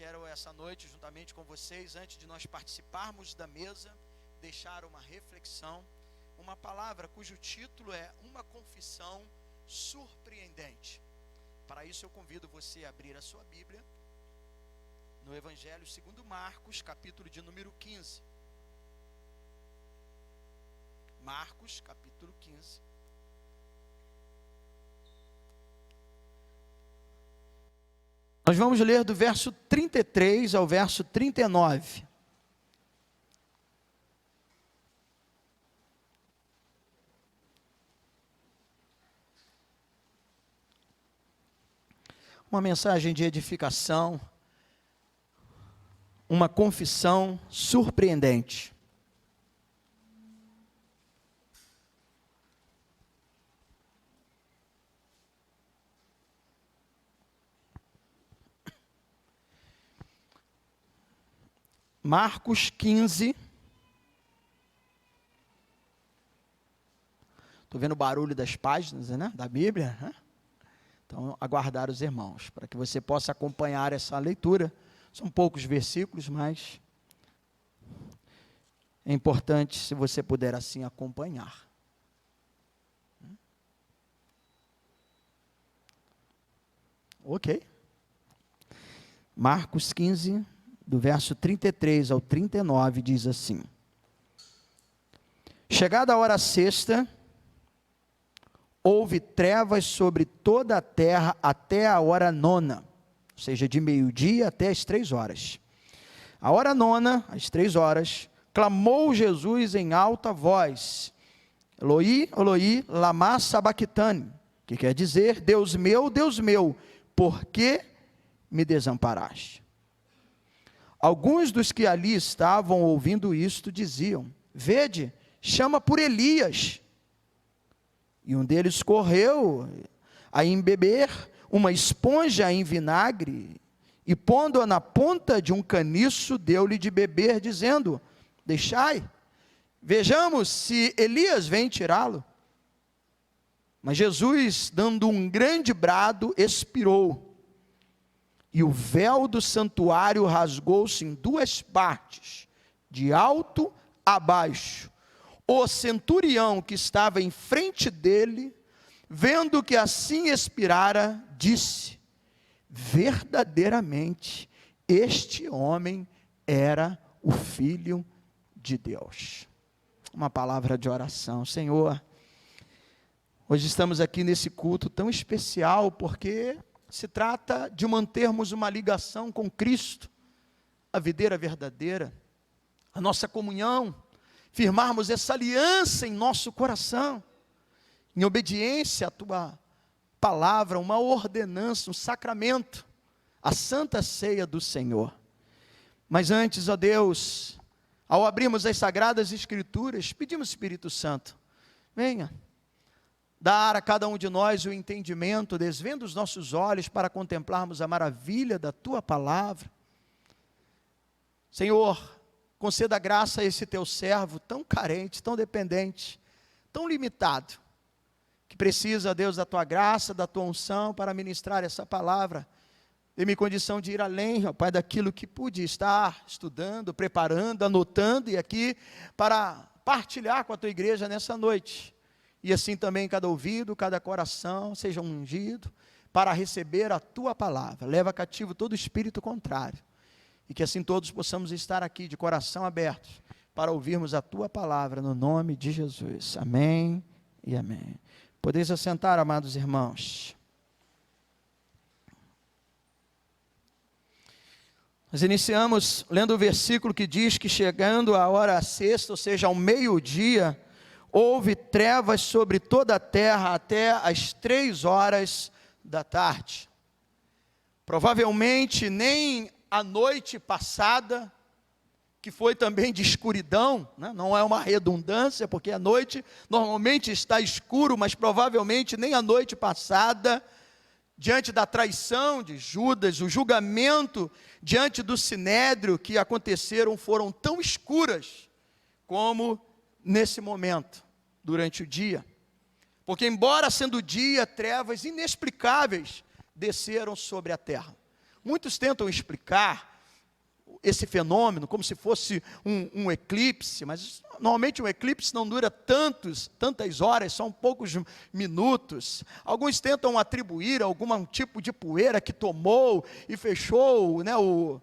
quero essa noite, juntamente com vocês, antes de nós participarmos da mesa, deixar uma reflexão, uma palavra cujo título é Uma Confissão Surpreendente. Para isso eu convido você a abrir a sua Bíblia no Evangelho segundo Marcos, capítulo de número 15. Marcos, capítulo 15. Nós vamos ler do verso 33 ao verso 39. Uma mensagem de edificação, uma confissão surpreendente. Marcos 15. Estou vendo o barulho das páginas, né, da Bíblia, né? Então, aguardar os irmãos, para que você possa acompanhar essa leitura. São poucos versículos, mas é importante se você puder assim acompanhar. Ok. Marcos 15, do verso 33 ao 39, diz assim: Chegada a hora sexta, houve trevas sobre toda a terra até a hora nona, ou seja, de meio-dia até as 3 horas. A hora nona, às 3 horas, clamou Jesus em alta voz: Eloi, Eloi, lama sabachthani, que quer dizer: Deus meu, por que me desamparaste? Alguns dos que ali estavam ouvindo isto diziam: Vede, chama por Elias. E um deles correu a embeber uma esponja em vinagre e, pondo-a na ponta de um caniço, deu-lhe de beber, dizendo: Deixai, vejamos se Elias vem tirá-lo. Mas Jesus, dando um grande brado, expirou. E o véu do santuário rasgou-se em 2 partes, de alto a baixo. O centurião que estava em frente dele, vendo que assim expirara, disse: verdadeiramente, este homem era o Filho de Deus. Uma palavra de oração. Senhor, hoje estamos aqui nesse culto tão especial, porque se trata de mantermos uma ligação com Cristo, a videira verdadeira, a nossa comunhão, firmarmos essa aliança em nosso coração, em obediência à Tua palavra, uma ordenança, um sacramento, a Santa Ceia do Senhor. Mas antes, ó Deus, ao abrirmos as Sagradas Escrituras, pedimos, Espírito Santo, venha dar a cada um de nós o entendimento, desvenda os nossos olhos para contemplarmos a maravilha da Tua palavra. Senhor, conceda graça a esse Teu servo tão carente, tão dependente, tão limitado, que precisa, Deus, da Tua graça, da Tua unção para ministrar essa palavra. Dê-me condição de ir além, ó Pai, daquilo que pude estar estudando, preparando, anotando e aqui para partilhar com a Tua igreja nessa noite. E assim também cada ouvido, cada coração seja ungido para receber a Tua palavra. Leva cativo todo espírito contrário. E que assim todos possamos estar aqui de coração aberto para ouvirmos a Tua palavra no nome de Jesus. Amém e amém. Podeis assentar, amados irmãos. Nós iniciamos lendo o versículo que diz que chegando a hora sexta, ou seja, ao meio-dia, houve trevas sobre toda a terra até as 3 horas da tarde. Provavelmente nem a noite passada, que foi também de escuridão, né? Não é uma redundância, porque a noite normalmente está escuro, mas provavelmente nem a noite passada, diante da traição de Judas, o julgamento diante do sinédrio que aconteceram foram tão escuras como nesse momento, durante o dia. Porque embora sendo dia, trevas inexplicáveis desceram sobre a terra. Muitos tentam explicar esse fenômeno como se fosse um eclipse, mas normalmente um eclipse não dura tantas horas, são poucos minutos. Alguns tentam atribuir algum tipo de poeira que tomou e fechou, né, o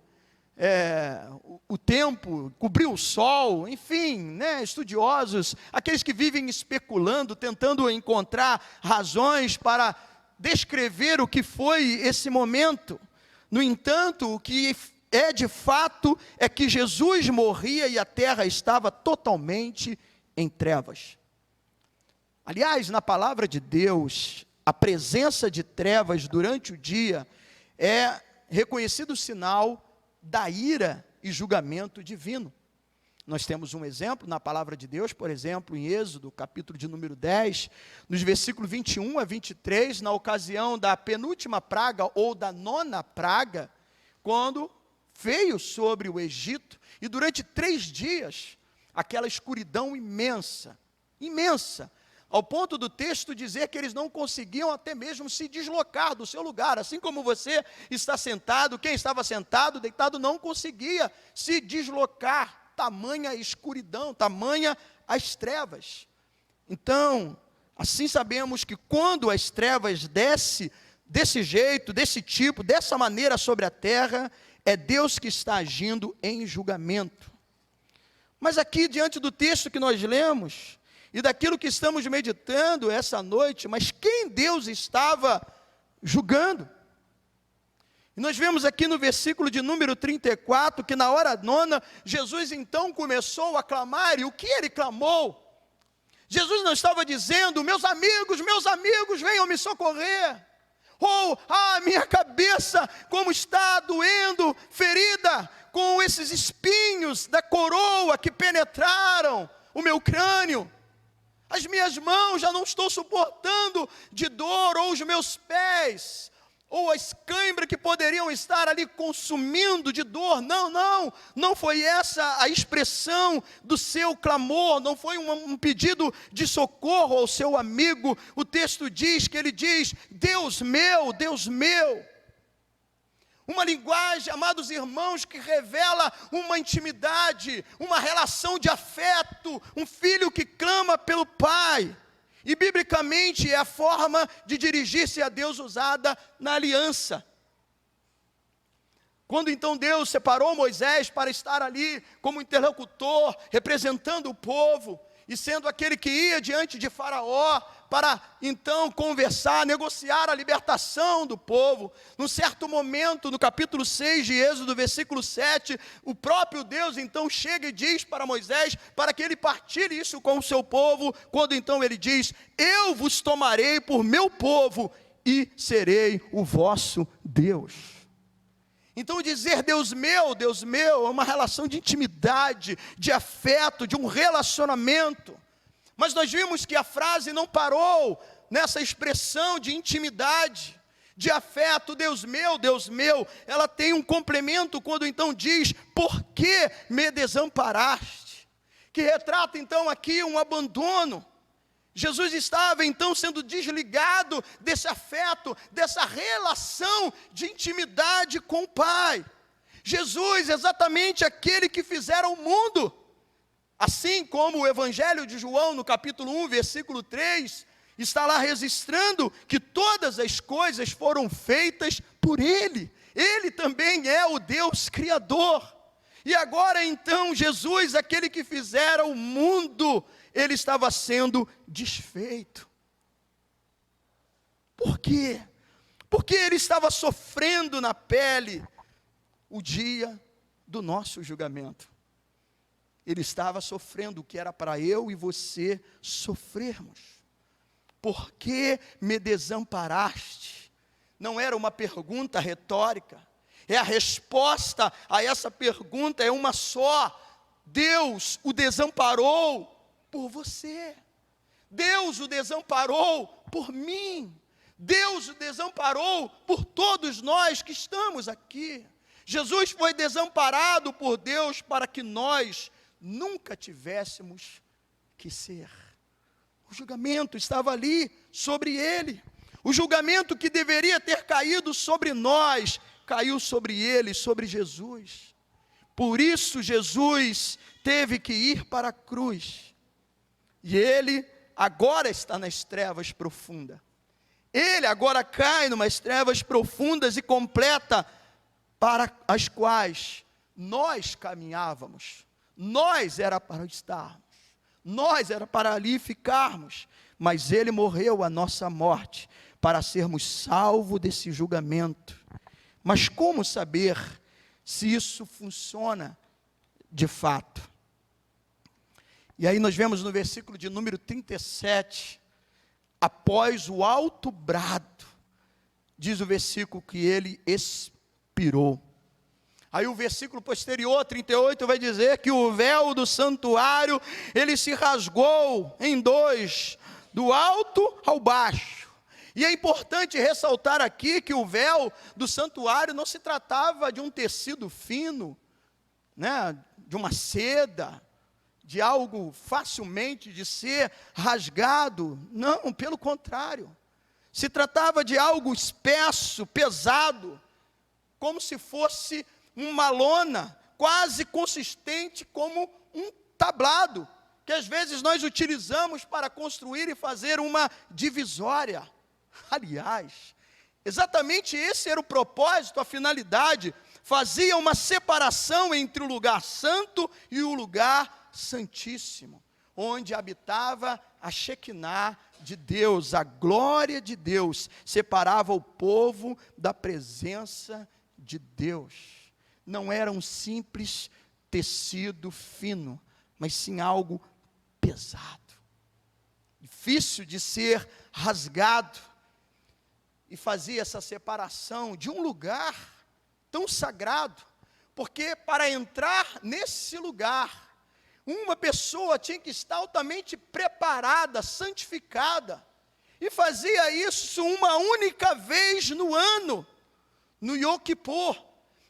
tempo, cobriu o sol, enfim, né, estudiosos, aqueles que vivem especulando, tentando encontrar razões para descrever o que foi esse momento. No entanto, o que de fato é que Jesus morria e a terra estava totalmente em trevas. Aliás, na palavra de Deus, a presença de trevas durante o dia é reconhecido sinal da ira e julgamento divino. Nós temos um exemplo na palavra de Deus, por exemplo, em Êxodo, capítulo de número 10, nos versículos 21 a 23, na ocasião da penúltima praga ou da 9ª praga, quando veio sobre o Egito, e durante 3 dias, aquela escuridão imensa, ao ponto do texto dizer que eles não conseguiam até mesmo se deslocar do seu lugar, assim como você está sentado, quem estava sentado, deitado, não conseguia se deslocar, tamanha escuridão, tamanha as trevas. Então, assim sabemos que quando as trevas descem desse jeito, desse tipo, dessa maneira sobre a terra, é Deus que está agindo em julgamento. Mas aqui, diante do texto que nós lemos, e daquilo que estamos meditando essa noite, mas quem Deus estava julgando? E nós vemos aqui no versículo de número 34, que na hora 9, Jesus então começou a clamar, e o que ele clamou? Jesus não estava dizendo, meus amigos, venham me socorrer. Ou, minha cabeça, como está doendo, ferida, com esses espinhos da coroa que penetraram o meu crânio. As minhas mãos já não estou suportando de dor, ou os meus pés, ou as câimbras que poderiam estar ali consumindo de dor. Não foi essa a expressão do seu clamor, não foi um pedido de socorro ao seu amigo. O texto diz que ele diz, Deus meu, Deus meu. Uma linguagem, amados irmãos, que revela uma intimidade, uma relação de afeto, um filho que clama pelo pai. E biblicamente é a forma de dirigir-se a Deus usada na aliança. Quando então Deus separou Moisés para estar ali como interlocutor, representando o povo, e sendo aquele que ia diante de Faraó, para então conversar, negociar a libertação do povo. Num certo momento, no capítulo 6 de Êxodo, versículo 7, o próprio Deus então chega e diz para Moisés, para que ele partilhe isso com o seu povo, quando então ele diz, eu vos tomarei por meu povo, e serei o vosso Deus. Então dizer Deus meu, é uma relação de intimidade, de afeto, de um relacionamento. Mas nós vimos que a frase não parou nessa expressão de intimidade, de afeto, Deus meu, ela tem um complemento quando então diz, por que me desamparaste? Que retrata então aqui um abandono. Jesus estava então sendo desligado desse afeto, dessa relação de intimidade com o Pai. Jesus, exatamente aquele que fizera o mundo. Assim como o Evangelho de João, no capítulo 1, versículo 3, está lá registrando que todas as coisas foram feitas por Ele. Ele também é o Deus Criador. E agora então, Jesus, aquele que fizera o mundo, ele estava sendo desfeito. Por quê? Porque ele estava sofrendo na pele o dia do nosso julgamento. Ele estava sofrendo o que era para eu e você sofrermos. Por que me desamparaste? Não era uma pergunta retórica. A resposta a essa pergunta é uma só. Deus o desamparou por você. Deus o desamparou por mim. Deus o desamparou por todos nós que estamos aqui. Jesus foi desamparado por Deus para que nós nunca tivéssemos que ser. O julgamento estava ali sobre ele. O julgamento que deveria ter caído sobre nós, caiu sobre ele, sobre Jesus. Por isso Jesus teve que ir para a cruz. E ele agora está nas trevas profundas. Ele agora cai numas trevas profundas e completa, para as quais nós caminhávamos. Nós era para estarmos. Nós era para ali ficarmos. Mas ele morreu a nossa morte, para sermos salvos desse julgamento. Mas como saber se isso funciona de fato? E aí nós vemos no versículo de número 37, após o alto brado, diz o versículo que ele expirou. Aí o versículo posterior, 38, vai dizer que o véu do santuário, ele se rasgou em dois, do alto ao baixo. E é importante ressaltar aqui que o véu do santuário não se tratava de um tecido fino, né, de uma seda, de algo facilmente de ser rasgado. Não, pelo contrário. Se tratava de algo espesso, pesado, como se fosse uma lona, quase consistente como um tablado, que às vezes nós utilizamos para construir e fazer uma divisória. Aliás, exatamente esse era o propósito, a finalidade. Fazia uma separação entre o lugar santo e o lugar santíssimo, onde habitava a Shekinah de Deus, a glória de Deus, separava o povo da presença de Deus. Não era um simples tecido fino, mas sim algo pesado, difícil de ser rasgado, e fazia essa separação de um lugar tão sagrado, porque para entrar nesse lugar, uma pessoa tinha que estar altamente preparada, santificada, e fazia isso uma única vez no ano, no Yom Kippur,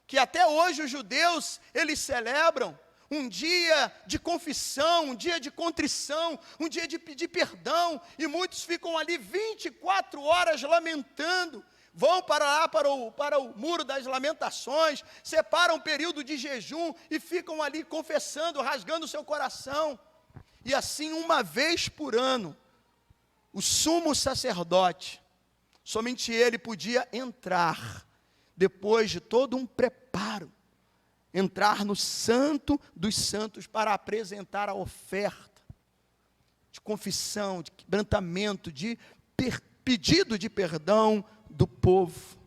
que até hoje os judeus, eles celebram um dia de confissão, um dia de contrição, um dia de pedir perdão, e muitos ficam ali 24 horas lamentando, vão para lá, para o muro das lamentações, separam um período de jejum, e ficam ali confessando, rasgando o seu coração, e assim uma vez por ano, o sumo sacerdote, somente ele podia entrar, depois de todo um preparo, entrar no santo dos santos para apresentar a oferta de confissão, de quebrantamento, de pedido de perdão do povo.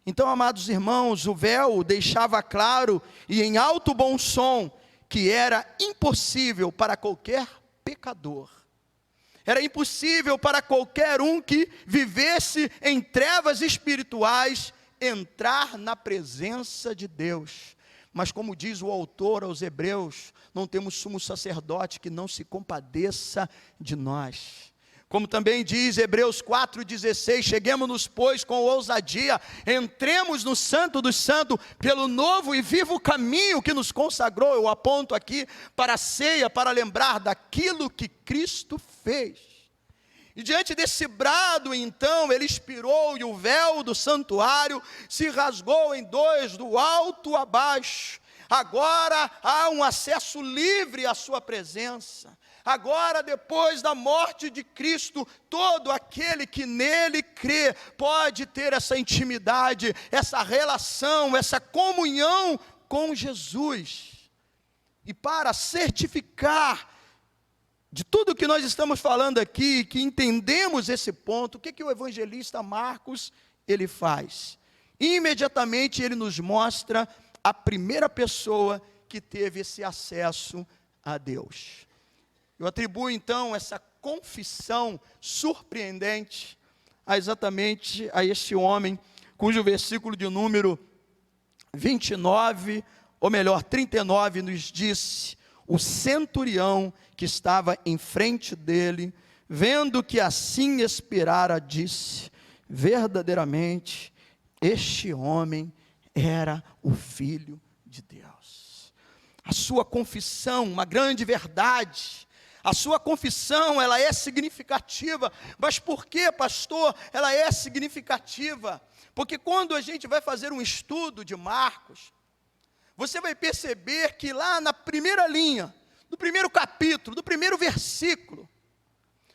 Então, amados irmãos, o véu deixava claro e em alto bom som que era impossível para qualquer pecador, era impossível para qualquer um que vivesse em trevas espirituais entrar na presença de Deus. Mas como diz o autor aos Hebreus, não temos sumo sacerdote que não se compadeça de nós. Como também diz Hebreus 4,16, cheguemos-nos, pois, com ousadia, entremos no santo dos santos, pelo novo e vivo caminho que nos consagrou. Eu aponto aqui para a ceia, para lembrar daquilo que Cristo fez. E diante desse brado, então, ele expirou, e o véu do santuário se rasgou em dois, do alto a baixo. Agora há um acesso livre à sua presença. Agora, depois da morte de Cristo, todo aquele que nele crê pode ter essa intimidade, essa relação, essa comunhão com Jesus. E para certificar de tudo que nós estamos falando aqui, que entendemos esse ponto, o que o evangelista Marcos, ele faz? Imediatamente ele nos mostra a primeira pessoa que teve esse acesso a Deus. Eu atribuo então essa confissão surpreendente exatamente a este homem, cujo versículo de número 29, ou melhor, 39, nos disse: o centurião que estava em frente dele, vendo que assim expirara, disse: verdadeiramente, este homem era o Filho de Deus. A sua confissão, uma grande verdade. A sua confissão, ela é significativa. Mas por que, pastor, ela é significativa? Porque quando a gente vai fazer um estudo de Marcos, você vai perceber que lá na primeira linha, do primeiro capítulo, do primeiro versículo,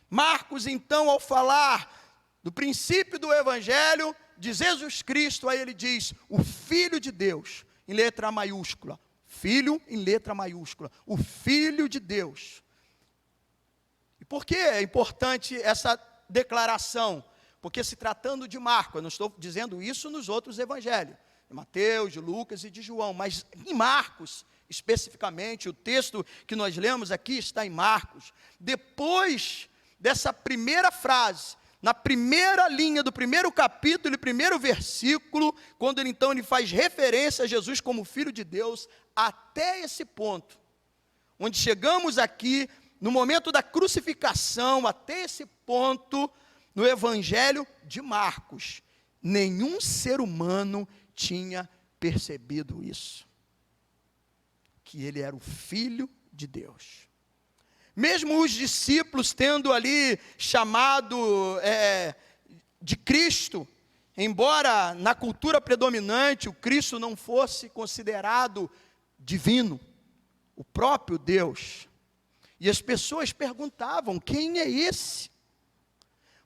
Marcos, então, ao falar do princípio do Evangelho de Jesus Cristo, aí ele diz, o Filho de Deus, em letra maiúscula, Filho em letra maiúscula, o Filho de Deus. E por que é importante essa declaração? Porque se tratando de Marcos, eu não estou dizendo isso nos outros evangelhos, de Mateus, de Lucas e de João, mas em Marcos, especificamente, o texto que nós lemos aqui está em Marcos. Depois dessa primeira frase, na primeira linha do primeiro capítulo e primeiro versículo, quando ele faz referência a Jesus como Filho de Deus, até esse ponto, onde chegamos aqui, no momento da crucificação, até esse ponto, no Evangelho de Marcos, nenhum ser humano tinha percebido isso, que ele era o Filho de Deus. Mesmo os discípulos tendo ali chamado de Cristo, embora na cultura predominante o Cristo não fosse considerado divino, o próprio Deus, e as pessoas perguntavam, quem é esse?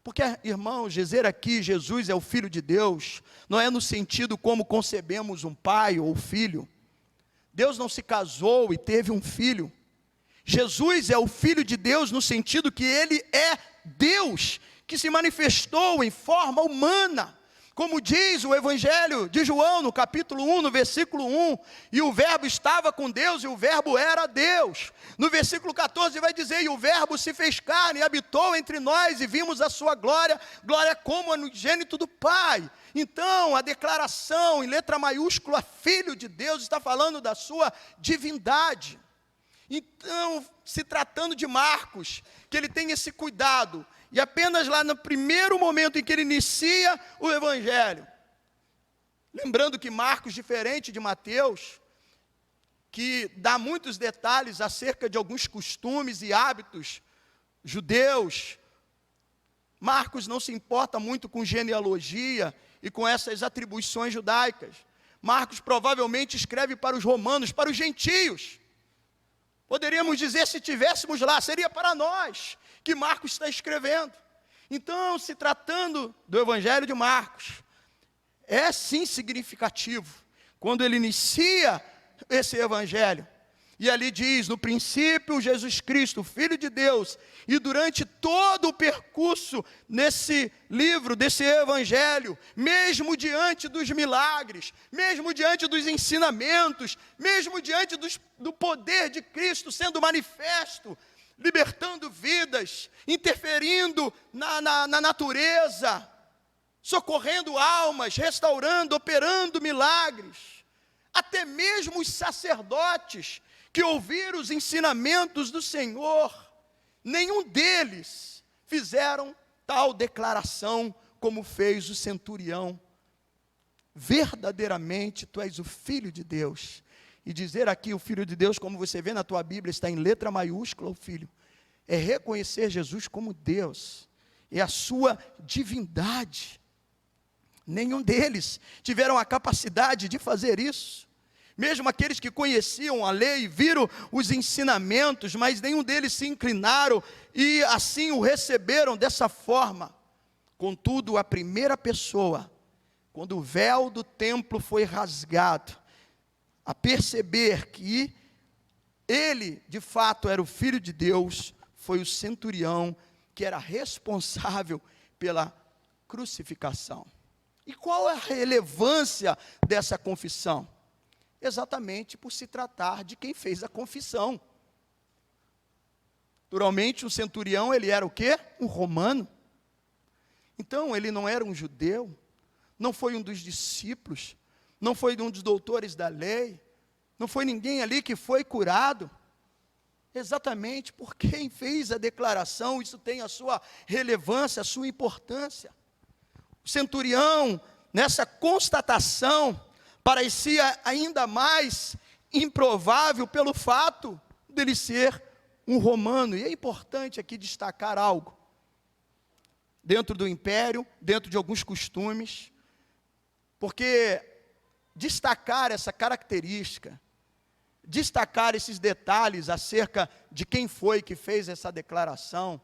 Porque, irmãos, dizer aqui Jesus é o Filho de Deus, não é no sentido como concebemos um pai ou filho. Deus não se casou e teve um filho. Jesus é o Filho de Deus no sentido que ele é Deus, que se manifestou em forma humana. Como diz o Evangelho de João, no capítulo 1, no versículo 1, e o verbo estava com Deus, e o verbo era Deus. No versículo 14 vai dizer, e o verbo se fez carne, e habitou entre nós, e vimos a sua glória, glória como unigênito do Pai. Então, a declaração em letra maiúscula, Filho de Deus, está falando da sua divindade. Então, se tratando de Marcos, que ele tem esse cuidado, e apenas lá no primeiro momento em que ele inicia o Evangelho, lembrando que Marcos, diferente de Mateus, que dá muitos detalhes acerca de alguns costumes e hábitos judeus, Marcos não se importa muito com genealogia e com essas atribuições judaicas. Marcos provavelmente escreve para os romanos, para os gentios. Poderíamos dizer, se tivéssemos lá, seria para nós que Marcos está escrevendo. Então, se tratando do Evangelho de Marcos, é sim significativo, quando ele inicia esse Evangelho, e ali diz, no princípio Jesus Cristo, Filho de Deus, e durante todo o percurso nesse livro, desse Evangelho, mesmo diante dos milagres, mesmo diante dos ensinamentos, mesmo diante do poder de Cristo sendo manifesto, libertando vidas, interferindo na natureza, socorrendo almas, restaurando, operando milagres, até mesmo os sacerdotes que ouviram os ensinamentos do Senhor, nenhum deles fizeram tal declaração como fez o centurião. Verdadeiramente tu és o Filho de Deus. E dizer aqui o Filho de Deus, como você vê na tua Bíblia, está em letra maiúscula, o Filho, é reconhecer Jesus como Deus, é a sua divindade. Nenhum deles tiveram a capacidade de fazer isso. Mesmo aqueles que conheciam a lei, viram os ensinamentos, mas nenhum deles se inclinaram e assim o receberam dessa forma. Contudo, a primeira pessoa, quando o véu do templo foi rasgado, a perceber que ele, de fato, era o Filho de Deus, foi o centurião que era responsável pela crucificação. E qual é a relevância dessa confissão? Exatamente por se tratar de quem fez a confissão. Naturalmente, o centurião, ele era o quê? Um romano. Então, ele não era um judeu, não foi um dos discípulos, não foi um dos doutores da lei, não foi ninguém ali que foi curado. Exatamente por quem fez a declaração, isso tem a sua relevância, a sua importância. O centurião, nessa constatação, parecia ainda mais improvável pelo fato dele ser um romano. E é importante aqui destacar algo. Dentro do império, dentro de alguns costumes, porque destacar essa característica destacar esses detalhes acerca de quem foi que fez essa declaração,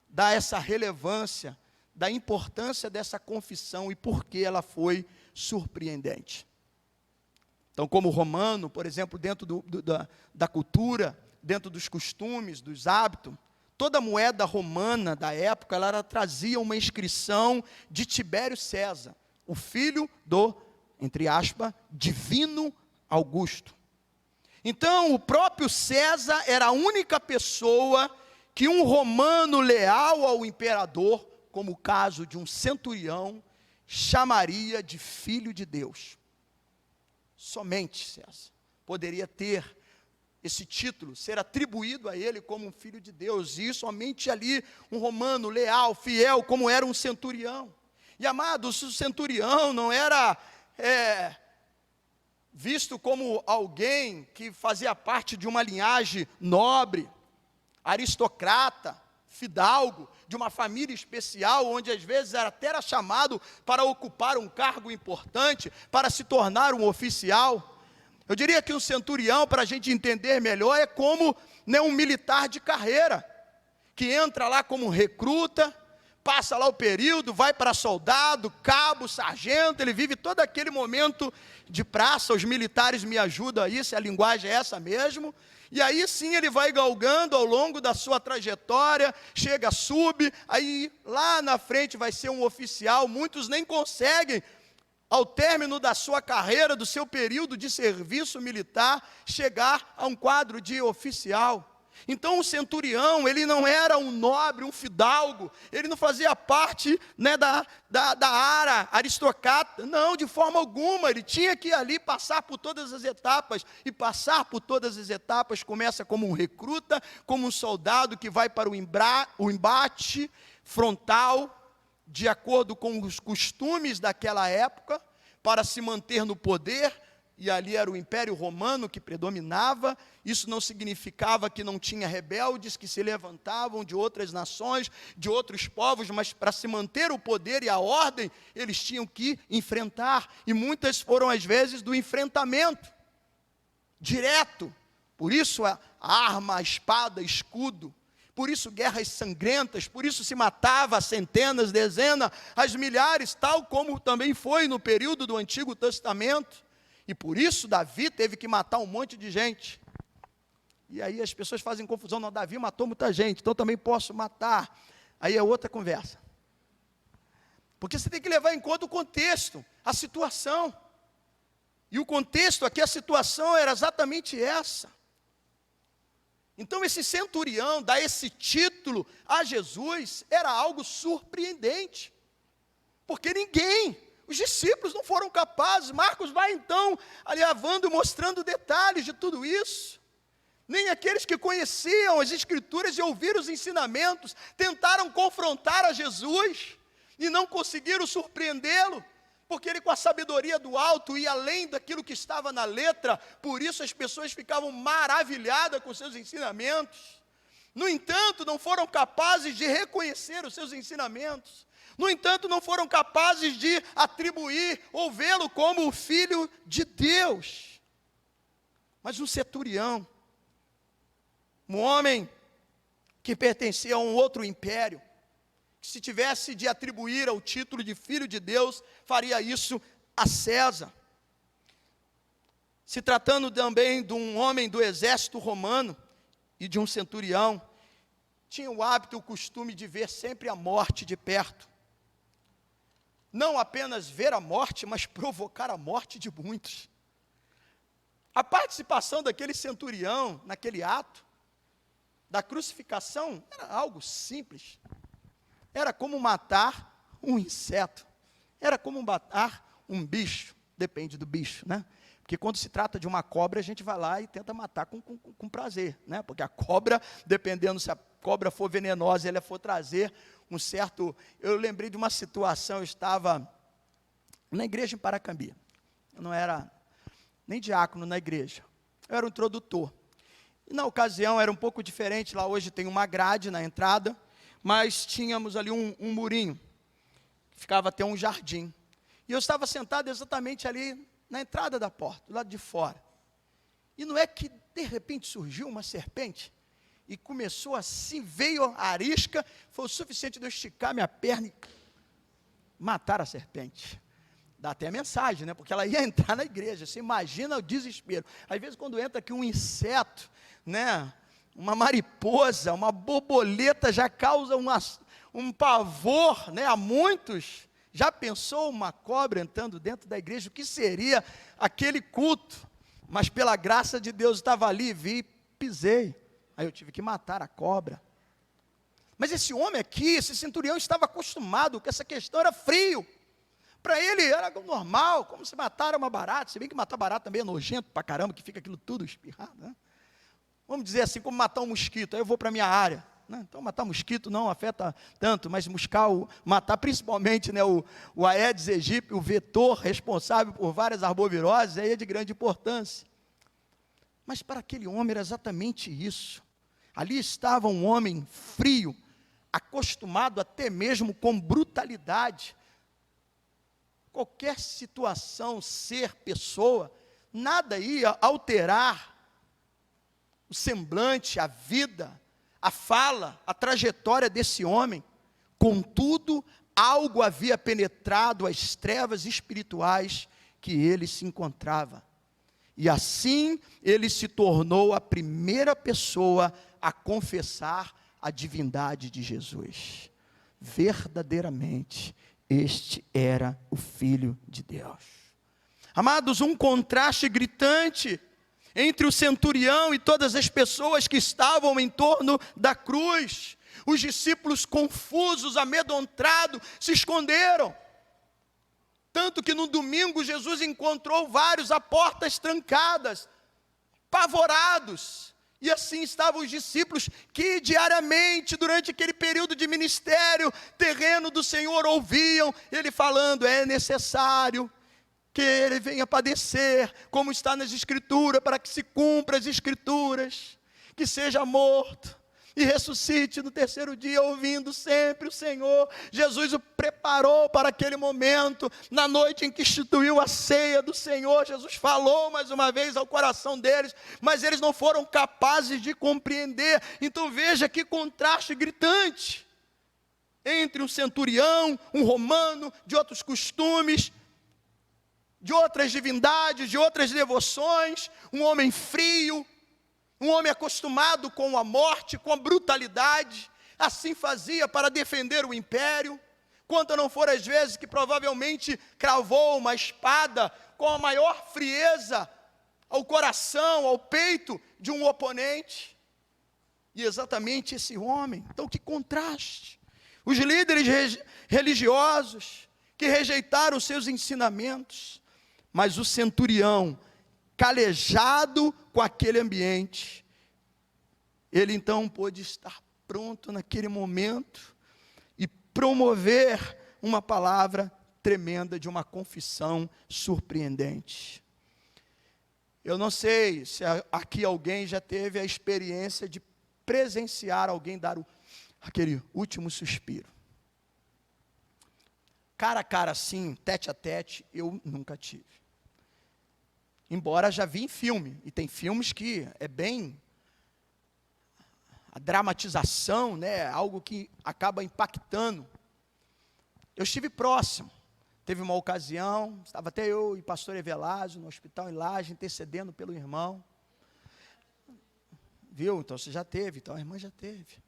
dar essa relevância, da importância dessa confissão e por que ela foi surpreendente. Então, como romano, por exemplo, dentro da cultura, dentro dos costumes, dos hábitos, toda moeda romana da época, ela trazia uma inscrição de Tibério César, o filho do, entre aspas, divino Augusto. Então, o próprio César era a única pessoa que um romano leal ao imperador, como o caso de um centurião, chamaria de filho de Deus. Somente César poderia ter esse título, ser atribuído a ele como um filho de Deus, e somente ali um romano leal, fiel, como era um centurião. E amados, o centurião não era visto como alguém que fazia parte de uma linhagem nobre, aristocrata, fidalgo, de uma família especial, onde às vezes era chamado para ocupar um cargo importante, para se tornar um oficial. Eu diria que um centurião, para a gente entender melhor, é como um militar de carreira, que entra lá como recruta, passa lá o período, vai para soldado, cabo, sargento, ele vive todo aquele momento de praça. Os militares me ajudam aí, se a linguagem é essa mesmo. E aí sim ele vai galgando ao longo da sua trajetória, chega, sube, aí lá na frente vai ser um oficial. Muitos nem conseguem, ao término da sua carreira, do seu período de serviço militar, chegar a um quadro de oficial. Então o centurião, ele não era um nobre, um fidalgo, ele não fazia parte da área aristocrata, não, de forma alguma. Ele tinha que ali passar por todas as etapas, e passar por todas as etapas começa como um recruta, como um soldado que vai para o embate frontal, de acordo com os costumes daquela época, para se manter no poder. E ali era o Império Romano que predominava. Isso não significava que não tinha rebeldes que se levantavam de outras nações, de outros povos, mas para se manter o poder e a ordem, eles tinham que enfrentar, e muitas foram as vezes do enfrentamento direto. Por isso a arma, a espada, escudo, por isso guerras sangrentas, por isso se matava centenas, dezenas, as milhares, tal como também foi no período do Antigo Testamento. E por isso Davi teve que matar um monte de gente. E aí as pessoas fazem confusão, não, Davi matou muita gente, então também posso matar. Aí é outra conversa. Porque você tem que levar em conta o contexto, a situação. E o contexto aqui, a situação era exatamente essa. Então esse centurião dar esse título a Jesus era algo surpreendente. Porque os discípulos não foram capazes. Marcos vai então alinhavando, mostrando detalhes de tudo isso. Nem aqueles que conheciam as Escrituras e ouviram os ensinamentos tentaram confrontar a Jesus e não conseguiram surpreendê-lo, porque ele, com a sabedoria do alto, ia além daquilo que estava na letra. Por isso as pessoas ficavam maravilhadas com seus ensinamentos. No entanto, não foram capazes de reconhecer os seus ensinamentos. No entanto, não foram capazes de atribuir ou vê-lo como o Filho de Deus. Mas um centurião, um homem que pertencia a um outro império, que se tivesse de atribuir ao título de Filho de Deus, faria isso a César. Se tratando também de um homem do exército romano e de um centurião, tinha o hábito e o costume de ver sempre a morte de perto. Não apenas ver a morte, mas provocar a morte de muitos. A participação daquele centurião naquele ato da crucificação era algo simples. Era como matar um inseto. Era como matar um bicho. Depende do bicho, né? Porque quando se trata de uma cobra, a gente vai lá e tenta matar com prazer, né? Porque a cobra, dependendo se a cobra for venenosa, ela for trazer um certo... Eu lembrei de uma situação, eu estava na igreja em Paracambi. Eu não era nem diácono na igreja, eu era um introdutor. E na ocasião era um pouco diferente, lá hoje tem uma grade na entrada, mas tínhamos ali um murinho, que ficava até um jardim. E eu estava sentado exatamente ali na entrada da porta, do lado de fora. E não é que de repente surgiu uma serpente e começou assim, veio a arisca, foi o suficiente de eu esticar minha perna e matar a serpente. Dá até a mensagem, né? Porque ela ia entrar na igreja. Você imagina o desespero. Às vezes quando entra aqui um inseto, né? Uma mariposa, uma borboleta já causa um pavor, né? A muitos. Já pensou uma cobra entrando dentro da igreja? O que seria aquele culto? Mas pela graça de Deus estava ali, vi e pisei. Aí eu tive que matar a cobra. Mas esse homem aqui, esse centurião, estava acostumado com essa questão, era frio. Para ele era normal, como se matar uma barata. Se bem que matar barata também é nojento pra caramba, que fica aquilo tudo espirrado, né? Vamos dizer assim, como matar um mosquito. Aí eu vou para a minha área, né? Então matar mosquito não afeta tanto, mas matar principalmente, né, o Aedes aegypti, o vetor responsável por várias arboviroses, aí é de grande importância. Mas para aquele homem era exatamente isso. Ali estava um homem frio, acostumado até mesmo com brutalidade. Qualquer situação, ser, pessoa, nada ia alterar o semblante, a vida, a fala, a trajetória desse homem. Contudo, algo havia penetrado as trevas espirituais que ele se encontrava. E assim, ele se tornou a primeira pessoa a confessar a divindade de Jesus. Verdadeiramente, este era o Filho de Deus. Amados, um contraste gritante entre o centurião e todas as pessoas que estavam em torno da cruz. Os discípulos confusos, amedrontados, se esconderam. Tanto que no domingo Jesus encontrou vários a portas trancadas, pavorados. E assim estavam os discípulos que diariamente, durante aquele período de ministério terreno do Senhor, ouviam ele falando: é necessário que ele venha padecer, como está nas Escrituras, para que se cumpra as Escrituras, que seja morto e ressuscite no terceiro dia, ouvindo sempre o Senhor. Jesus o preparou para aquele momento, na noite em que instituiu a ceia do Senhor. Jesus falou mais uma vez ao coração deles, mas eles não foram capazes de compreender. Então veja que contraste gritante entre um centurião, um romano, de outros costumes, de outras divindades, de outras devoções, um homem frio, um homem acostumado com a morte, com a brutalidade, assim fazia para defender o império. Quanto não foram as vezes que provavelmente cravou uma espada com a maior frieza ao coração, ao peito de um oponente. E exatamente esse homem, então que contraste. Os líderes religiosos que rejeitaram os seus ensinamentos, mas o centurião, calejado com aquele ambiente, ele então pôde estar pronto naquele momento e promover uma palavra tremenda de uma confissão surpreendente. Eu não sei se aqui alguém já teve a experiência de presenciar alguém dar aquele último suspiro. Cara a cara assim, tete a tete, eu nunca tive. Embora já vi em filme, e tem filmes que é bem a dramatização, né, algo que acaba impactando. Eu estive próximo, teve uma ocasião, estava até eu e pastor Evelásio no hospital em Laje, intercedendo pelo irmão. Viu? Então você já teve, então a irmã já teve.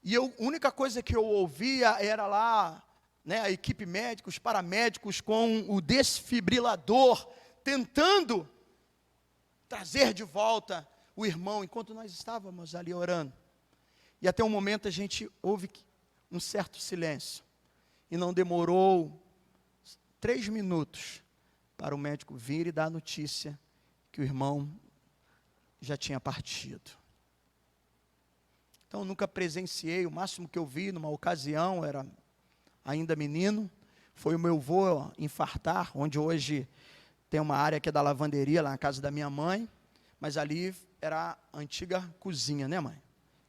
E a única coisa que eu ouvia era lá, né, a equipe médica, os paramédicos com o desfibrilador, tentando trazer de volta o irmão, enquanto nós estávamos ali orando. E até um momento a gente ouve um certo silêncio. E não demorou 3 minutos para o médico vir e dar a notícia que o irmão já tinha partido. Então, eu nunca presenciei, o máximo que eu vi numa ocasião, era ainda menino, foi o meu avô infartar, onde hoje tem uma área que é da lavanderia, lá na casa da minha mãe, mas ali era a antiga cozinha, né, mãe?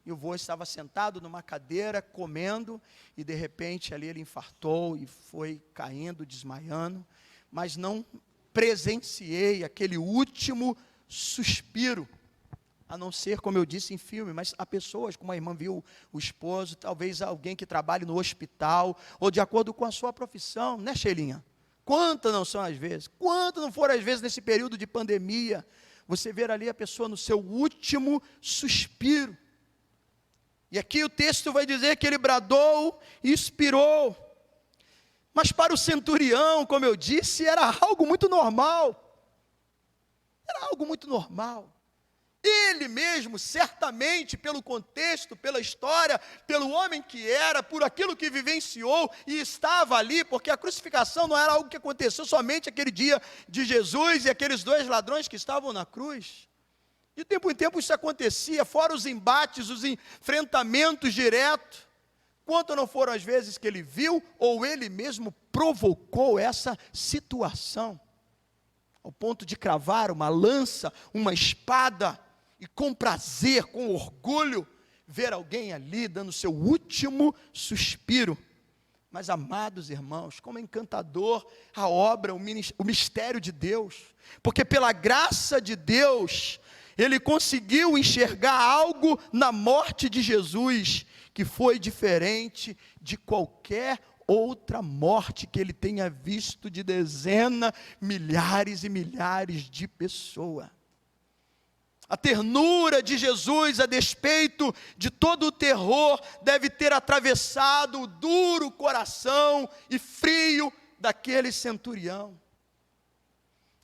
E o avô estava sentado numa cadeira, comendo, e de repente ali ele infartou e foi caindo, desmaiando, mas não presenciei aquele último suspiro. A não ser, como eu disse, em filme, mas há pessoas, como a irmã viu o esposo, talvez alguém que trabalhe no hospital, ou de acordo com a sua profissão, né, Sheilinha? Quantas não são as vezes? Quantas não foram as vezes nesse período de pandemia? Você ver ali a pessoa no seu último suspiro. E aqui o texto vai dizer que ele bradou e expirou. Mas para o centurião, como eu disse, era algo muito normal. Era algo muito normal. Ele mesmo, certamente, pelo contexto, pela história, pelo homem que era, por aquilo que vivenciou e estava ali, porque a crucificação não era algo que aconteceu somente aquele dia de Jesus e aqueles 2 ladrões que estavam na cruz. De tempo em tempo isso acontecia, fora os embates, os enfrentamentos diretos. Quanto não foram as vezes que ele viu ou ele mesmo provocou essa situação, ao ponto de cravar uma lança, uma espada, e com prazer, com orgulho, ver alguém ali dando seu último suspiro. Mas, amados irmãos, como é encantador a obra, o mistério de Deus, porque pela graça de Deus, ele conseguiu enxergar algo na morte de Jesus, que foi diferente de qualquer outra morte que ele tenha visto de dezenas, milhares e milhares de pessoas. A ternura de Jesus, a despeito de todo o terror, deve ter atravessado o duro coração e frio daquele centurião.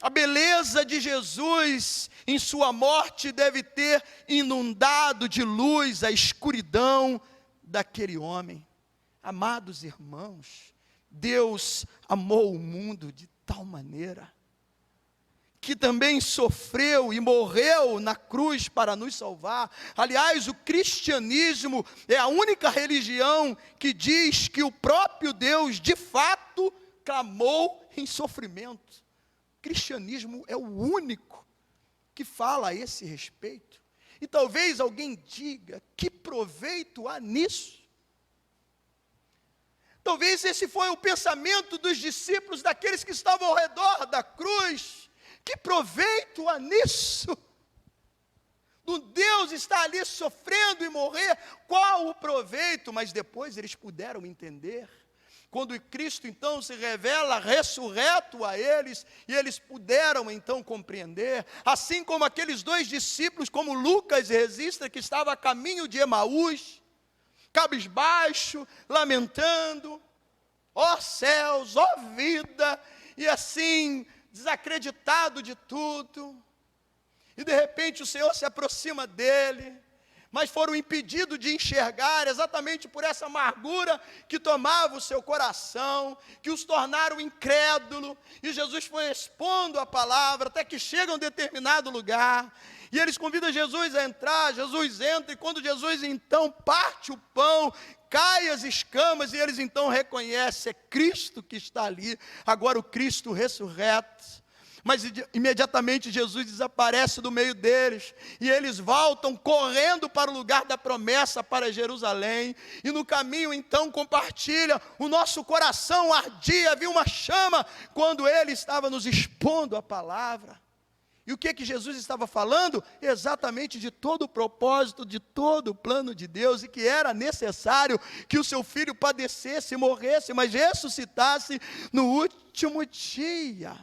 A beleza de Jesus em sua morte deve ter inundado de luz a escuridão daquele homem. Amados irmãos, Deus amou o mundo de tal maneira que também sofreu e morreu na cruz para nos salvar. Aliás, o cristianismo é a única religião que diz que o próprio Deus, de fato, clamou em sofrimento. O cristianismo é o único que fala a esse respeito. E talvez alguém diga, que proveito há nisso? Talvez esse foi o pensamento dos discípulos, daqueles que estavam ao redor da cruz. Que proveito há nisso? Do Deus está ali sofrendo e morrer, qual o proveito? Mas depois eles puderam entender, quando Cristo então se revela ressurreto a eles, e eles puderam então compreender, assim como aqueles 2 discípulos, como Lucas registra, que estava a caminho de Emaús, cabisbaixo, lamentando, ó céus, ó vida, e assim, desacreditado de tudo, e de repente o Senhor se aproxima dele, mas foram impedidos de enxergar, exatamente por essa amargura que tomava o seu coração, que os tornaram incrédulo, e Jesus foi expondo a palavra, até que chega a um determinado lugar, e eles convidam Jesus a entrar, Jesus entra, e quando Jesus então parte o pão, cai as escamas, e eles então reconhecem, é Cristo que está ali, agora o Cristo ressurreto. Mas imediatamente Jesus desaparece do meio deles, e eles voltam correndo para o lugar da promessa, para Jerusalém, e no caminho então compartilha, o nosso coração ardia, havia uma chama, quando ele estava nos expondo a palavra. E o que Jesus estava falando? Exatamente de todo o propósito, de todo o plano de Deus, e que era necessário que o seu filho padecesse, morresse, mas ressuscitasse no último dia.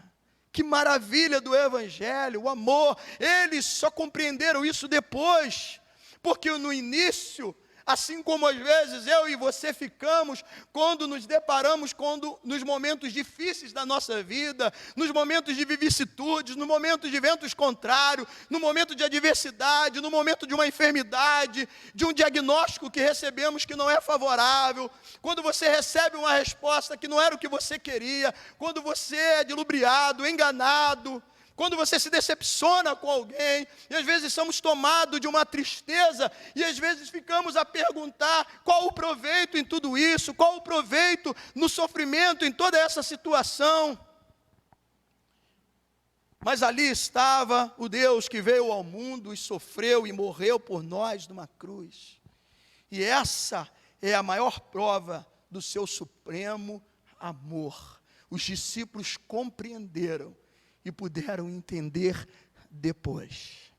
Que maravilha do Evangelho, o amor. Eles só compreenderam isso depois, porque no início, assim como às vezes eu e você ficamos, quando nos deparamos nos momentos difíceis da nossa vida, nos momentos de vicissitudes, no momento de ventos contrários, no momento de adversidade, no momento de uma enfermidade, de um diagnóstico que recebemos que não é favorável, quando você recebe uma resposta que não era o que você queria, quando você é dilubriado, enganado, quando você se decepciona com alguém, e às vezes somos tomados de uma tristeza, e às vezes ficamos a perguntar, qual o proveito em tudo isso, qual o proveito no sofrimento, em toda essa situação? Mas ali estava o Deus que veio ao mundo e sofreu e morreu por nós numa cruz, e essa é a maior prova do seu supremo amor. Os discípulos compreenderam, e puderam entender depois.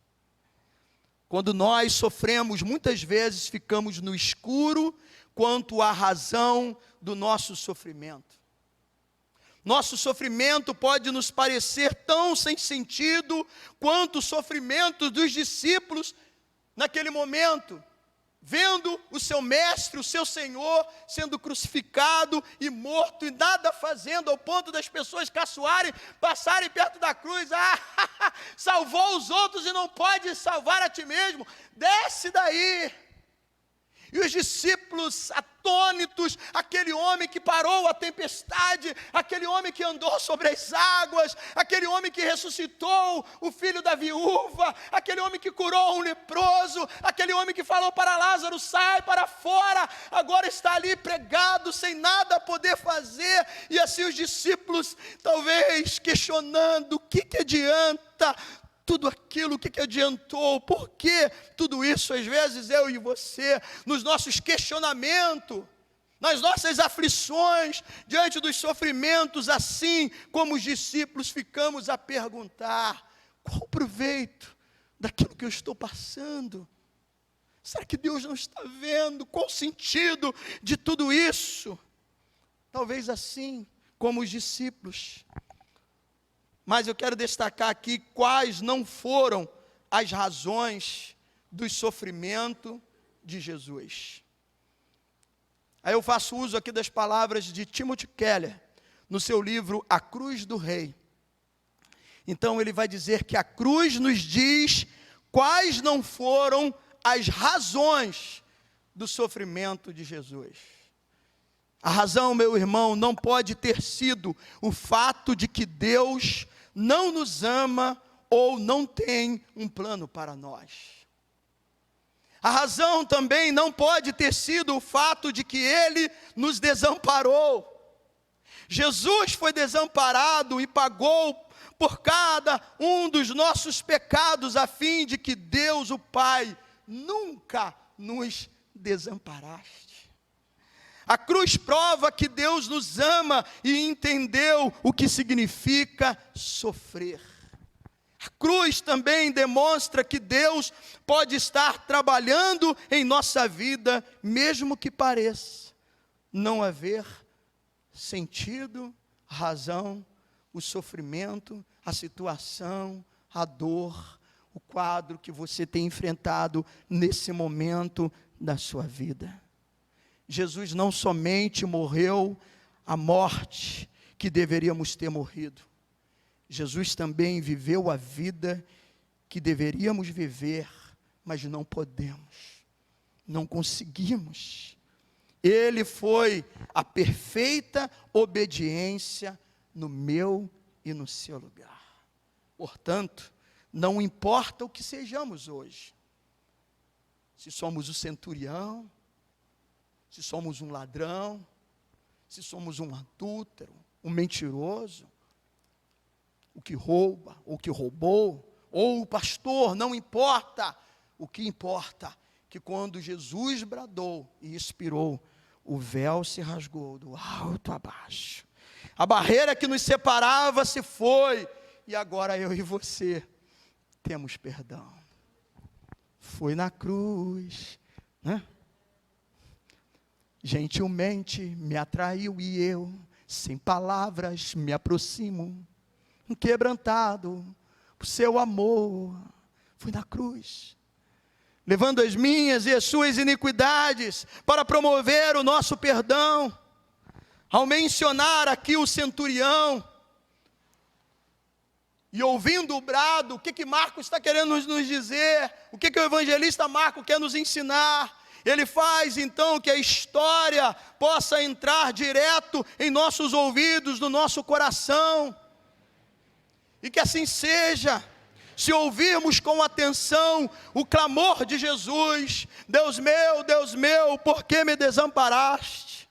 Quando nós sofremos, muitas vezes ficamos no escuro quanto à razão do nosso sofrimento. Nosso sofrimento pode nos parecer tão sem sentido quanto o sofrimento dos discípulos naquele momento, vendo o seu mestre, o seu Senhor, sendo crucificado e morto, e nada fazendo, ao ponto das pessoas caçoarem, passarem perto da cruz. Salvou os outros e não pode salvar a ti mesmo, desce daí. E os discípulos atônitos, aquele homem que parou a tempestade, aquele homem que andou sobre as águas, aquele homem que ressuscitou o filho da viúva, aquele homem que curou um leproso, aquele homem que falou para Lázaro, sai para fora, agora está ali pregado, sem nada a poder fazer. E assim os discípulos, talvez questionando, o que adianta tudo aquilo, o que adiantou? Por que tudo isso? Às vezes eu e você, nos nossos questionamentos, nas nossas aflições, diante dos sofrimentos, assim como os discípulos, ficamos a perguntar: qual o proveito daquilo que eu estou passando? Será que Deus não está vendo? Qual o sentido de tudo isso? Talvez assim como os discípulos. Mas eu quero destacar aqui quais não foram as razões do sofrimento de Jesus. Aí eu faço uso aqui das palavras de Timothy Keller, no seu livro A Cruz do Rei. Então ele vai dizer que a cruz nos diz quais não foram as razões do sofrimento de Jesus. A razão, meu irmão, não pode ter sido o fato de que Deus não nos ama ou não tem um plano para nós. A razão também não pode ter sido o fato de que Ele nos desamparou. Jesus foi desamparado e pagou por cada um dos nossos pecados, a fim de que Deus, o Pai, nunca nos desamparaste. A cruz prova que Deus nos ama e entendeu o que significa sofrer. A cruz também demonstra que Deus pode estar trabalhando em nossa vida, mesmo que pareça não haver sentido, razão, o sofrimento, a situação, a dor, o quadro que você tem enfrentado nesse momento da sua vida. Jesus não somente morreu a morte que deveríamos ter morrido, Jesus também viveu a vida que deveríamos viver, mas não podemos, não conseguimos. Ele foi a perfeita obediência no meu e no seu lugar. Portanto, não importa o que sejamos hoje, se somos o centurião, se somos um ladrão, se somos um adúltero, um mentiroso, o que rouba, ou que roubou, ou o pastor, não importa. O que importa que quando Jesus bradou e expirou, o véu se rasgou do alto a baixo. A barreira que nos separava se foi, e agora eu e você temos perdão. Foi na cruz, né? Gentilmente me atraiu e eu, sem palavras, me aproximo, quebrantado por seu amor. Fui na cruz, levando as minhas e as suas iniquidades para promover o nosso perdão. Ao mencionar aqui o centurião e ouvindo o brado, o que Marcos está querendo nos dizer? O que o evangelista Marcos quer nos ensinar? Ele faz então que a história possa entrar direto em nossos ouvidos, no nosso coração. E que assim seja, se ouvirmos com atenção o clamor de Jesus: Deus meu, por que me desamparaste?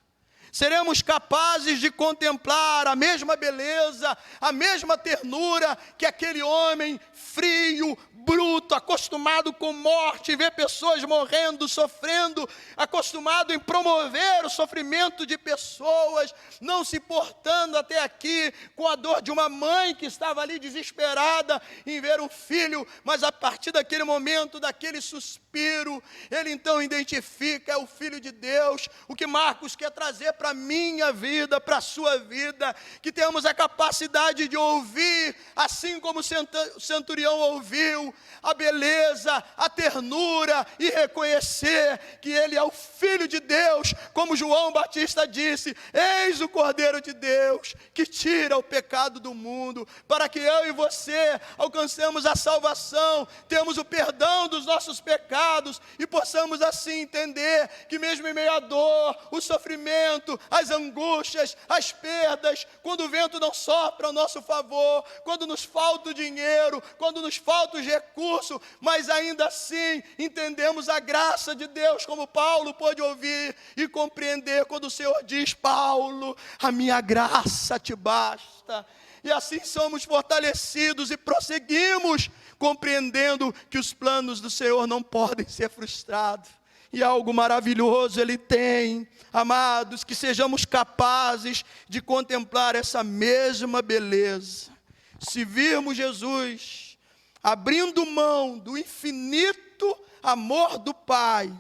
seremos capazes de contemplar a mesma beleza, a mesma ternura que aquele homem frio, bruto, acostumado com morte, ver pessoas morrendo, sofrendo, acostumado em promover o sofrimento de pessoas, não se portando até aqui com a dor de uma mãe que estava ali desesperada em ver um filho, mas a partir daquele momento, daquele suspiro, ele então identifica, é o Filho de Deus. O que Marcos quer trazer para a minha vida, para a sua vida, que temos a capacidade de ouvir, assim como o centurião ouviu, a beleza, a ternura, e reconhecer que ele é o Filho de Deus, como João Batista disse: eis o Cordeiro de Deus, que tira o pecado do mundo, para que eu e você alcancemos a salvação, temos o perdão dos nossos pecados, e possamos assim entender que mesmo em meio à dor, o sofrimento, as angústias, as perdas, quando o vento não sopra ao nosso favor, quando nos falta o dinheiro, quando nos falta os recursos, mas ainda assim entendemos a graça de Deus, como Paulo pôde ouvir e compreender quando o Senhor diz: Paulo, a minha graça te basta. E assim somos fortalecidos e prosseguimos, compreendendo que os planos do Senhor não podem ser frustrados. E algo maravilhoso Ele tem, amados, que sejamos capazes de contemplar essa mesma beleza. Se virmos Jesus abrindo mão do infinito amor do Pai,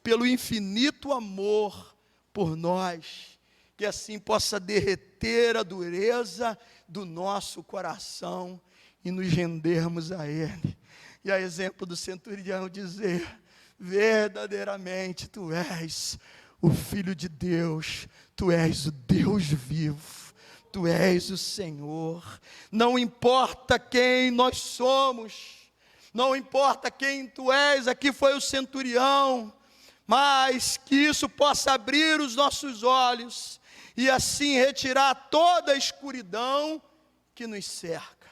pelo infinito amor por nós, que assim possa derreter a dureza do nosso coração e nos rendermos a Ele. E a exemplo do centurião dizer: verdadeiramente Tu és o Filho de Deus, Tu és o Deus vivo, Tu és o Senhor. Não importa quem nós somos, não importa quem Tu és, aqui foi o centurião, mas que isso possa abrir os nossos olhos e assim retirar toda a escuridão que nos cerca,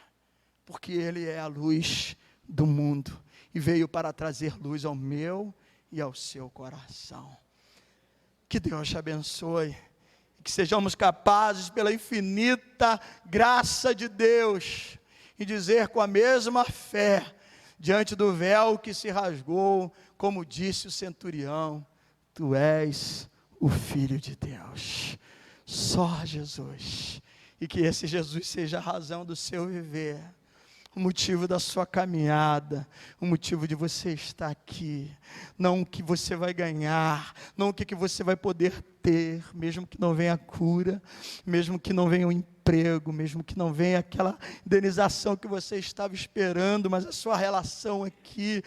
porque Ele é a luz do mundo e veio para trazer luz ao meu e ao seu coração. Que Deus te abençoe, que sejamos capazes, pela infinita graça de Deus, e dizer com a mesma fé, diante do véu que se rasgou, como disse o centurião: Tu és o Filho de Deus. Só Jesus. E que esse Jesus seja a razão do seu viver, o motivo da sua caminhada, o motivo de você estar aqui. Não o que você vai ganhar, não o que você vai poder ter, mesmo que não venha a cura, mesmo que não venha o emprego, mesmo que não venha aquela indenização que você estava esperando, mas a sua relação aqui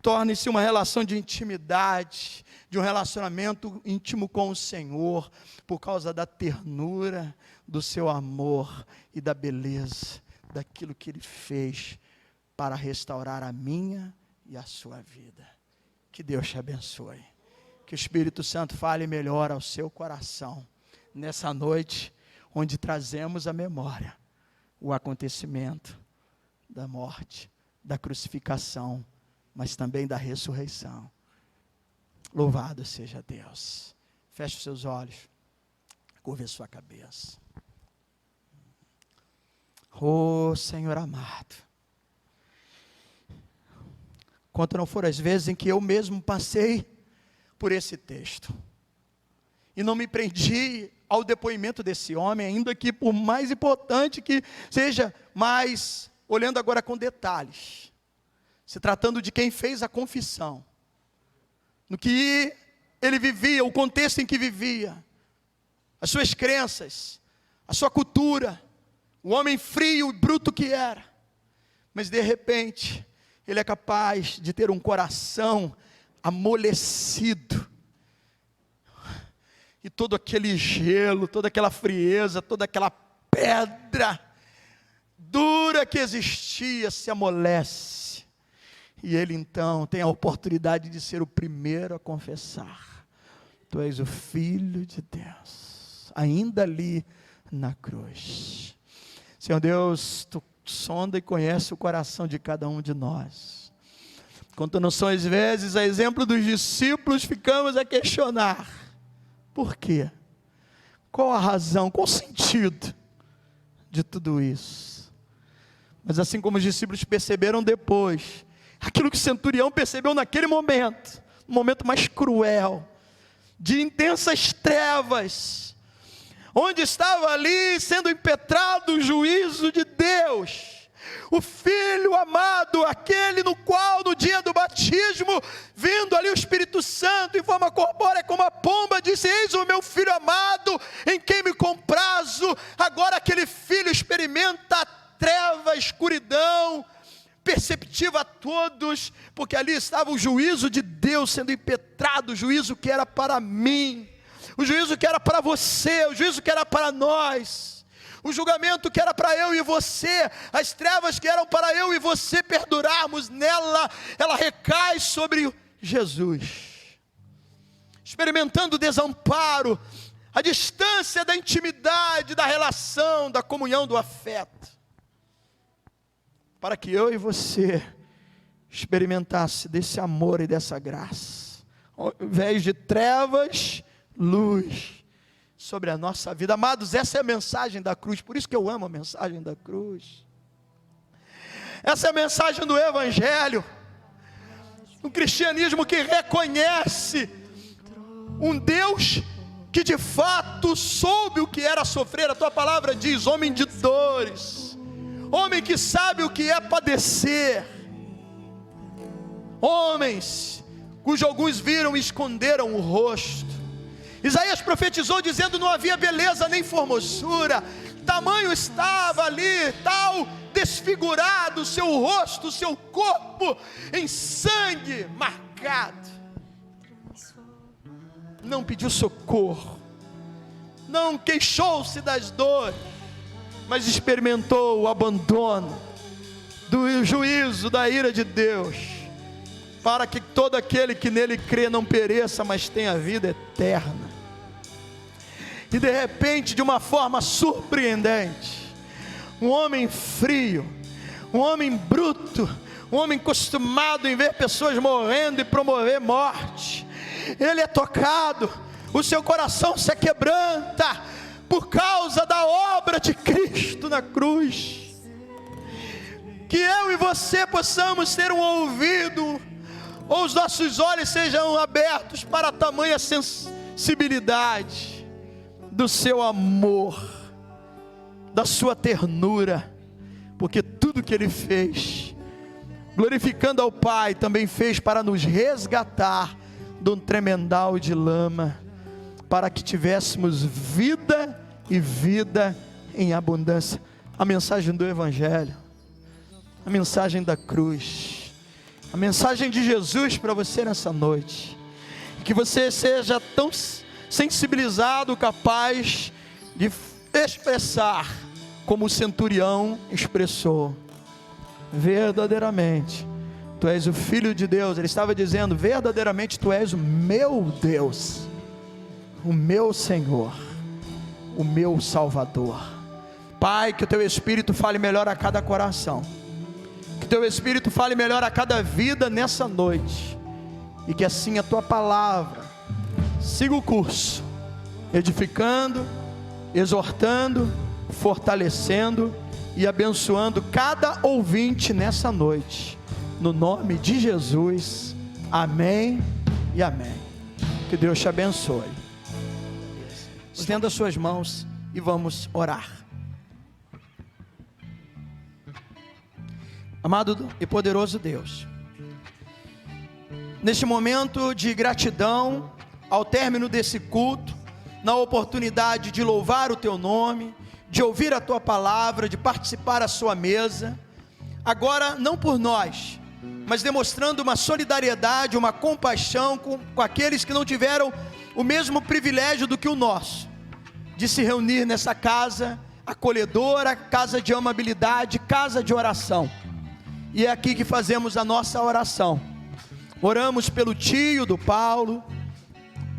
torne-se uma relação de intimidade, de um relacionamento íntimo com o Senhor, por causa da ternura, do seu amor e da beleza daquilo que Ele fez para restaurar a minha e a sua vida. Que Deus te abençoe. Que o Espírito Santo fale melhor ao seu coração, nessa noite, onde trazemos à memória o acontecimento da morte, da crucificação, mas também da ressurreição. Louvado seja Deus. Feche os seus olhos, curve a sua cabeça. Oh, Senhor amado, quanto não foram as vezes em que eu mesmo passei por esse texto, e não me prendi ao depoimento desse homem, ainda que por mais importante que seja, mas olhando agora com detalhes, se tratando de quem fez a confissão, no que ele vivia, o contexto em que vivia, as suas crenças, a sua cultura, o homem frio e bruto que era, mas de repente, ele é capaz de ter um coração amolecido, e todo aquele gelo, toda aquela frieza, toda aquela pedra dura que existia, se amolece, e ele então tem a oportunidade de ser o primeiro a confessar: Tu és o Filho de Deus, ainda ali na cruz. Senhor Deus, Tu sonda e conhece o coração de cada um de nós. Quanto não são as vezes, a exemplo dos discípulos, ficamos a questionar: por quê? Qual a razão, qual o sentido de tudo isso? Mas assim como os discípulos perceberam depois, aquilo que o centurião percebeu naquele momento, no momento mais cruel, de intensas trevas, onde estava ali sendo impetrado o juízo de Deus, o Filho amado, aquele no qual no dia do batismo, vindo ali o Espírito Santo em forma corpórea como a pomba, disse: eis o meu Filho amado, em quem me comprazo. Agora aquele filho experimenta a treva, a escuridão, perceptiva a todos, porque ali estava o juízo de Deus sendo impetrado, o juízo que era para mim, o juízo que era para você, o juízo que era para nós, o julgamento que era para eu e você, as trevas que eram para eu e você perdurarmos nela, ela recai sobre Jesus, experimentando o desamparo, a distância da intimidade, da relação, da comunhão, do afeto, para que eu e você experimentasse desse amor e dessa graça, ao invés de trevas, luz sobre a nossa vida. Amados, essa é a mensagem da cruz, por isso que eu amo a mensagem da cruz, essa é a mensagem do Evangelho, um cristianismo que reconhece um Deus que de fato soube o que era sofrer. A tua palavra diz: homem de dores, homem que sabe o que é padecer, homens cujos alguns viram e esconderam o rosto. Isaías profetizou dizendo: não havia beleza nem formosura, tamanho estava ali, tal desfigurado o seu rosto, o seu corpo em sangue marcado. Não pediu socorro, não queixou-se das dores, mas experimentou o abandono do juízo, da ira de Deus, para que todo aquele que nele crê não pereça, mas tenha vida eterna. E de repente, de uma forma surpreendente, um homem frio, um homem bruto, um homem acostumado em ver pessoas morrendo e promover morte, ele é tocado, o seu coração se quebranta por causa da obra de Cristo na cruz. Que eu e você possamos ter um ouvido, ou os nossos olhos sejam abertos para tamanha sensibilidade do seu amor, da sua ternura, porque tudo que Ele fez, glorificando ao Pai, também fez para nos resgatar de um tremendal de lama, para que tivéssemos vida e vida em abundância. A mensagem do Evangelho, a mensagem da cruz, a mensagem de Jesus para você nessa noite, que você seja tão sensibilizado, capaz de expressar como o centurião expressou: verdadeiramente Tu és o Filho de Deus. Ele estava dizendo: verdadeiramente Tu és o meu Deus, o meu Senhor, o meu Salvador. Pai, que o Teu Espírito fale melhor a cada coração, que o Teu Espírito fale melhor a cada vida nessa noite, e que assim a Tua palavra siga o curso, edificando, exortando, fortalecendo e abençoando cada ouvinte nessa noite, no nome de Jesus, amém e amém. Que Deus te abençoe. Estenda as suas mãos e vamos orar. Amado e poderoso Deus, neste momento de gratidão, ao término desse culto, na oportunidade de louvar o Teu nome, de ouvir a Tua palavra, de participar à Sua mesa, agora não por nós, mas demonstrando uma solidariedade, uma compaixão com aqueles que não tiveram o mesmo privilégio do que o nosso, de se reunir nessa casa acolhedora, casa de amabilidade, casa de oração. E é aqui que fazemos a nossa oração. Oramos pelo tio do Paulo,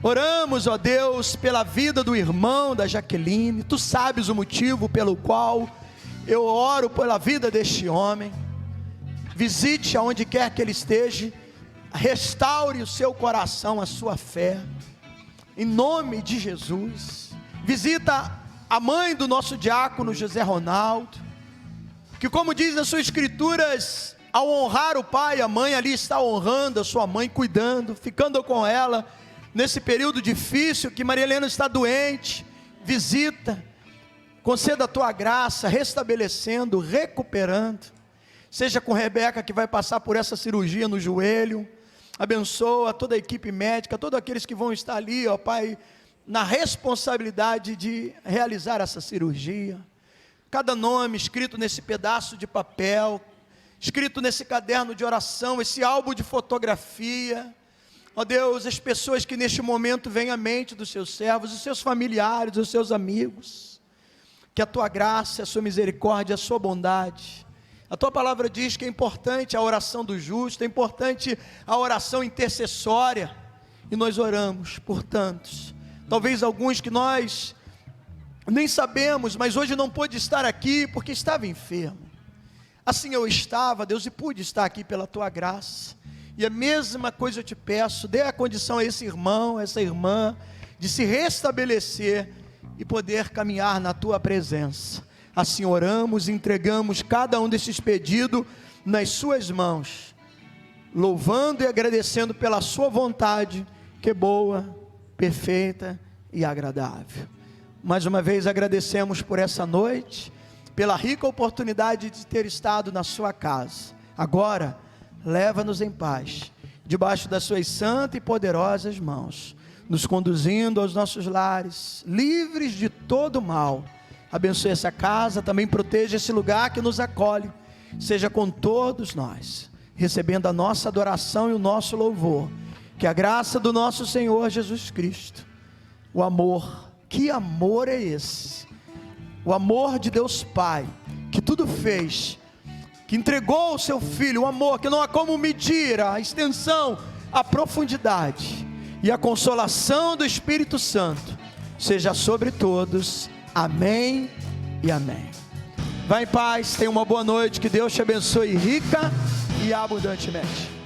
oramos, ó Deus, pela vida do irmão da Jaqueline. Tu sabes o motivo pelo qual eu oro pela vida deste homem. Visite aonde quer que ele esteja, restaure o seu coração, a sua fé, em nome de Jesus. Visita a mãe do nosso diácono José Ronaldo, que, como diz as suas escrituras, ao honrar o pai e a mãe, ali está honrando a sua mãe, cuidando, ficando com ela, nesse período difícil que Maria Helena está doente. Visita, conceda a tua graça, restabelecendo, recuperando. Seja com Rebeca, que vai passar por essa cirurgia no joelho. Abençoa toda a equipe médica, todos aqueles que vão estar ali, ó Pai, na responsabilidade de realizar essa cirurgia. Cada nome escrito nesse pedaço de papel, escrito nesse caderno de oração, esse álbum de fotografia. Ó Deus, as pessoas que neste momento vêm à mente dos seus servos, os seus familiares, os seus amigos, que a tua graça, a sua misericórdia, a sua bondade. A tua palavra diz que é importante a oração do justo, é importante a oração intercessória, e nós oramos por tantos, talvez alguns que nós nem sabemos, mas hoje não pôde estar aqui porque estava enfermo. Assim eu estava, Deus, e pude estar aqui pela tua graça. E a mesma coisa eu te peço, dê a condição a esse irmão, a essa irmã, de se restabelecer e poder caminhar na tua presença. Assim oramos, entregamos cada um desses pedidos nas suas mãos, louvando e agradecendo pela sua vontade, que é boa, perfeita e agradável. Mais uma vez agradecemos por essa noite, pela rica oportunidade de ter estado na sua casa. Agora, leva-nos em paz, debaixo das suas santas e poderosas mãos, nos conduzindo aos nossos lares, livres de todo mal. Abençoe essa casa, também proteja esse lugar que nos acolhe, seja com todos nós, recebendo a nossa adoração e o nosso louvor. Que a graça do nosso Senhor Jesus Cristo, o amor, que amor é esse? O amor de Deus Pai, que tudo fez, que entregou o seu Filho, o amor que não há como medir, a extensão, a profundidade, e a consolação do Espírito Santo, seja sobre todos. Amém e amém. Vai em paz, tenha uma boa noite, que Deus te abençoe rica e abundantemente.